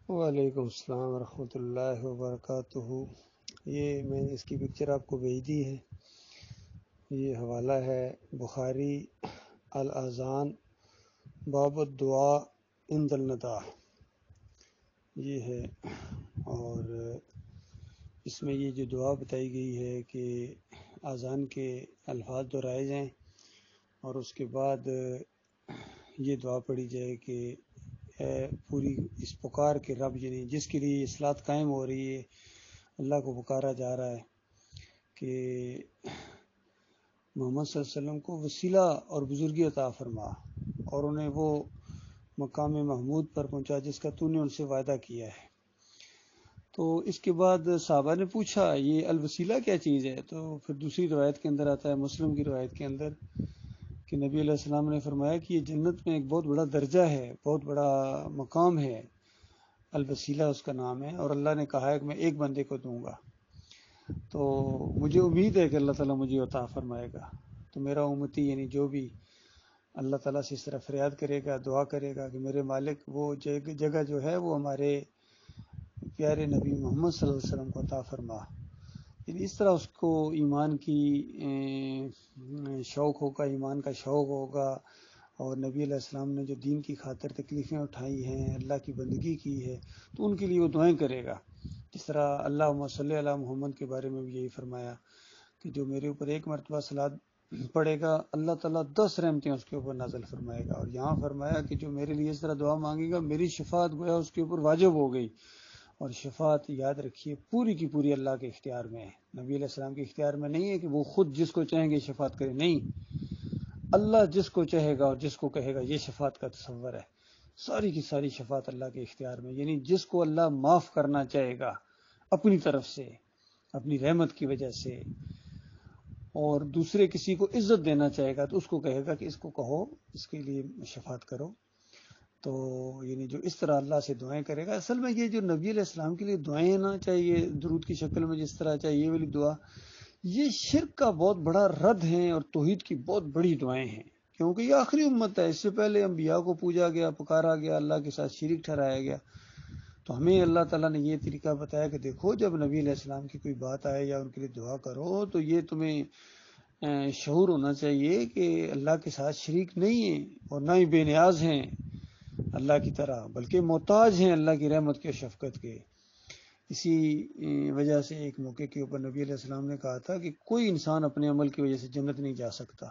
وعلیکم السلام ورحمۃ اللہ وبرکاتہ۔ میں نے اس کی پکچر آپ کو بھیج دی ہے۔ یہ حوالہ ہے بخاری الاذان باب الدعاء عند النداء، یہ ہے۔ اور اس میں یہ جو دعا بتائی گئی ہے کہ اذان کے الفاظ دہرائے جائیں اور اس کے بعد یہ دعا پڑھی جائے کہ اے پوری اس پکار کے رب، یعنی جس کے لیے یہ صلاۃ قائم ہو رہی ہے، اللہ کو پکارا جا رہا ہے کہ محمد صلی اللہ علیہ وسلم کو وسیلہ اور بزرگی عطا فرما اور انہیں وہ مقام محمود پر پہنچا جس کا تو نے ان سے وعدہ کیا ہے۔ تو اس کے بعد صحابہ نے پوچھا یہ الوسیلہ کیا چیز ہے؟ تو پھر دوسری روایت کے اندر آتا ہے، مسلم کی روایت کے اندر، کہ نبی علیہ السلام نے فرمایا کہ یہ جنت میں ایک بہت بڑا درجہ ہے، بہت بڑا مقام ہے، الوسیلہ اس کا نام ہے، اور اللہ نے کہا ہے کہ میں ایک بندے کو دوں گا۔ تو مجھے امید ہے کہ اللہ تعالیٰ مجھے عطا فرمائے گا۔ تو میرا امتی یعنی جو بھی اللہ تعالیٰ سے اس طرح فریاد کرے گا، دعا کرے گا کہ میرے مالک وہ جگہ جو ہے وہ ہمارے پیارے نبی محمد صلی اللہ علیہ وسلم کو عطا فرما، یعنی اس طرح اس کو ایمان کی شوق ہوگا، ایمان کا شوق ہوگا، اور نبی علیہ السلام نے جو دین کی خاطر تکلیفیں اٹھائی ہیں، اللہ کی بندگی کی ہے، تو ان کے لیے وہ دعائیں کرے گا۔ جس طرح اللہم صلی علی محمد کے بارے میں بھی یہی فرمایا کہ جو میرے اوپر ایک مرتبہ صلاۃ پڑھے گا، اللہ تعالیٰ 10 رحمتیں اس کے اوپر نازل فرمائے گا۔ اور یہاں فرمایا کہ جو میرے لیے اس طرح دعا مانگے گا، میری شفاعت گویا اس کے اوپر واجب ہو گئی۔ اور شفاعت یاد رکھیے پوری کی پوری اللہ کے اختیار میں ہے، نبی علیہ السلام کے اختیار میں نہیں ہے کہ وہ خود جس کو چاہیں گے شفاعت کرے، نہیں، اللہ جس کو چاہے گا اور جس کو کہے گا، یہ شفاعت کا تصور ہے۔ ساری کی ساری شفاعت اللہ کے اختیار میں، یعنی جس کو اللہ معاف کرنا چاہے گا اپنی طرف سے، اپنی رحمت کی وجہ سے، اور دوسرے کسی کو عزت دینا چاہے گا تو اس کو کہے گا کہ اس کو کہو، اس کے لیے شفاعت کرو۔ تو یعنی جو اس طرح اللہ سے دعائیں کرے گا، اصل میں یہ جو نبی علیہ السلام کے لیے دعائیں نا چاہیے درود کی شکل میں جس طرح چاہیے یہ والی دعا، یہ شرک کا بہت بڑا رد ہے اور توحید کی بہت بڑی دعائیں ہیں، کیونکہ یہ آخری امت ہے، اس سے پہلے انبیاء کو پوجا گیا، پکارا گیا، اللہ کے ساتھ شریک ٹھہرایا گیا۔ تو ہمیں اللہ تعالیٰ نے یہ طریقہ بتایا کہ دیکھو جب نبی علیہ السلام کی کوئی بات آئے یا ان کے لیے دعا کرو تو یہ تمہیں شعور ہونا چاہیے کہ اللہ کے ساتھ شریک نہیں ہیں اور نہ ہی بے نیاز ہیں اللہ کی طرح، بلکہ محتاج ہیں اللہ کی رحمت کے، شفقت کے۔ اسی وجہ سے ایک موقع کے اوپر نبی علیہ السلام نے کہا تھا کہ کوئی انسان اپنے عمل کی وجہ سے جنت نہیں جا سکتا،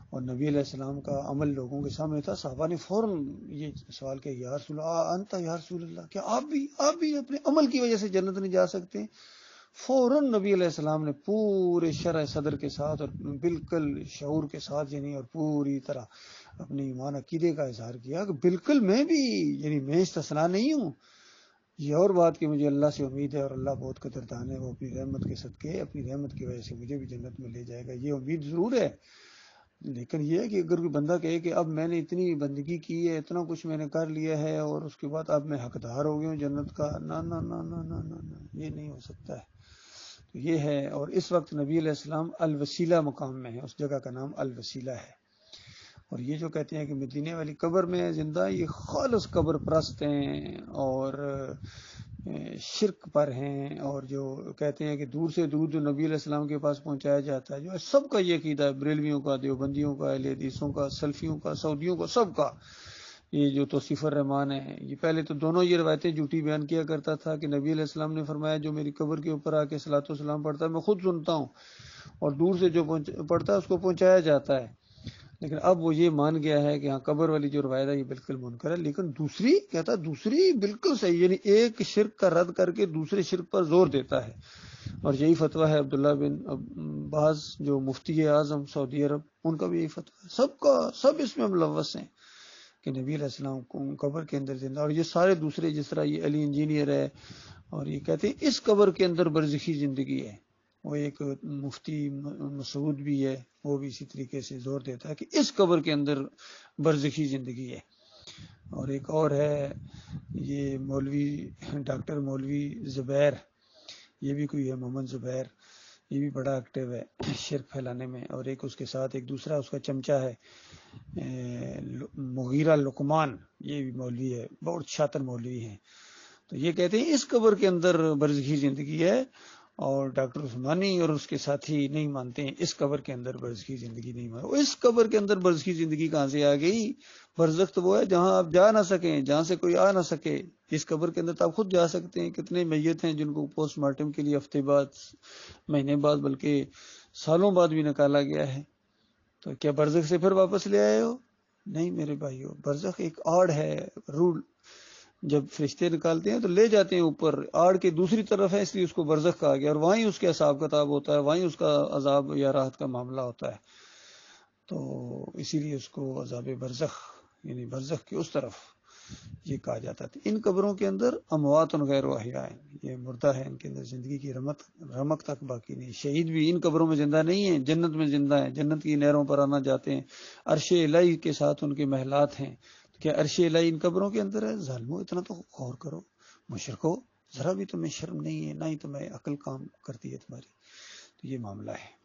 اور نبی علیہ السلام کا عمل لوگوں کے سامنے تھا۔ صحابہ نے فوراً یہ سوال کیا، یا رسول اللہ انت یا رسول اللہ، کیا آپ بھی اپنے عمل کی وجہ سے جنت نہیں جا سکتے؟ فوراً نبی علیہ السلام نے پورے شرح صدر کے ساتھ اور بالکل شعور کے ساتھ، یعنی اور پوری طرح اپنے ایمان عقیدے کا اظہار کیا کہ بالکل میں بھی، یعنی میں استثنا نہیں ہوں۔ یہ اور بات کہ مجھے اللہ سے امید ہے اور اللہ بہت قدردان ہے، وہ اپنی رحمت کے صدقے، اپنی رحمت کی وجہ سے مجھے بھی جنت میں لے جائے گا، یہ امید ضرور ہے۔ لیکن یہ ہے کہ اگر کوئی بندہ کہے کہ اب میں نے اتنی بندگی کی ہے، اتنا کچھ میں نے کر لیا ہے اور اس کے بعد اب میں حقدار ہو گیا ہوں جنت کا، نہ نہ نہ نہ نہ نہ نہ، یہ نہیں ہو سکتا ہے۔ تو یہ ہے، اور اس وقت نبی علیہ السلام الوسیلہ مقام میں ہے، اس جگہ کا نام الوسیلہ ہے۔ اور یہ جو کہتے ہیں کہ مدینے والی قبر میں زندہ، یہ خالص قبر پرست ہیں اور شرک پر ہیں، اور جو کہتے ہیں کہ دور سے دور جو نبی علیہ السلام کے پاس پہنچایا جاتا ہے، جو سب کا یہ عقیدہ ہے، بریلویوں کا، دیوبندیوں کا، اہل حدیثوں کا، سلفیوں کا، سعودیوں کا، سب کا، یہ جو توصیف الرحمان ہے، یہ پہلے تو دونوں یہ روایتیں جھوٹی بیان کیا کرتا تھا کہ نبی علیہ السلام نے فرمایا جو میری قبر کے اوپر آ کے صلاۃ و سلام پڑھتا ہے میں خود سنتا ہوں، اور دور سے جو پڑھتا ہے اس کو پہنچایا جاتا ہے۔ لیکن اب وہ یہ مان گیا ہے کہ ہاں قبر والی جو روایت ہے یہ بالکل منکر ہے، لیکن دوسری کہتا ہے دوسری بالکل صحیح، یعنی ایک شرک کا رد کر کے دوسرے شرک پر زور دیتا ہے۔ اور یہی فتویٰ ہے عبداللہ بن باز جو مفتی اعظم سعودی عرب، ان کا بھی یہی فتویٰ ہے، سب کا سب اس میں ملوث ہیں کہ نبی علیہ السلام کو قبر کے اندر زندہ، اور یہ سارے دوسرے جس طرح یہ علی انجینئر ہے اور یہ کہتے ہیں اس قبر کے اندر برزخی زندگی ہے، وہ ایک مفتی مسعود بھی ہے، وہ بھی اسی طریقے سے زور دیتا ہے کہ اس قبر کے اندر برزخی زندگی ہے۔ اور ایک اور ہے یہ مولوی ڈاکٹر مولوی زبیر، یہ بھی کوئی ہے محمد زبیر، یہ بھی بڑا ایکٹیو ہے شرک پھیلانے میں، اور ایک اس کے ساتھ ایک دوسرا اس کا چمچہ ہے مغیرہ لقمان، یہ بھی مولوی ہے، بہت شاطر مولوی ہیں۔ تو یہ کہتے ہیں اس قبر کے اندر برزخی زندگی ہے، اور ڈاکٹر عثمانی اور اس کے ساتھی نہیں مانتے ہیں اس قبر کے اندر برزخی زندگی نہیں مانتے۔ اس قبر کے اندر برزخی زندگی کہاں سے آ گئی؟ برزخ تو وہ ہے جہاں آپ جا نہ سکیں، جہاں سے کوئی آ نہ سکے۔ اس قبر کے اندر تو آپ خود جا سکتے ہیں۔ کتنے میت ہیں جن کو پوسٹ مارٹم کے لیے ہفتے بعد، مہینے بعد، بلکہ سالوں بعد بھی نکالا گیا ہے۔ تو کیا برزخ سے پھر واپس لے آئے ہو؟ نہیں میرے بھائیو، برزخ ایک آڑ ہے، رول۔ جب فرشتے نکالتے ہیں تو لے جاتے ہیں اوپر، آڑ کے دوسری طرف ہے، اس لیے اس کو برزخ کہا گیا، اور وہیں اس کے حساب کتاب ہوتا ہے، وہیں اس کا عذاب یا راحت کا معاملہ ہوتا ہے۔ تو اسی لیے اس کو عذاب برزخ، یعنی برزخ کے اس طرف یہ کہا جاتا تھا۔ ان قبروں کے اندر اموات غیر احیاء، یہ مردہ ہے، ان کے اندر زندگی کی رمق تک باقی نہیں۔ شہید بھی ان قبروں میں زندہ نہیں ہیں، جنت میں زندہ ہیں، جنت کی نہروں پر آنا جاتے ہیں، عرش الہی کے ساتھ ان کے محلات ہیں۔ کیا عرش الہی ان قبروں کے اندر ہے؟ ظالمو اتنا تو غور کرو، مشرکو، ذرا بھی تمہیں شرم نہیں ہے، نہ ہی تمہیں عقل کام کرتی ہے تمہاری۔ تو یہ معاملہ ہے۔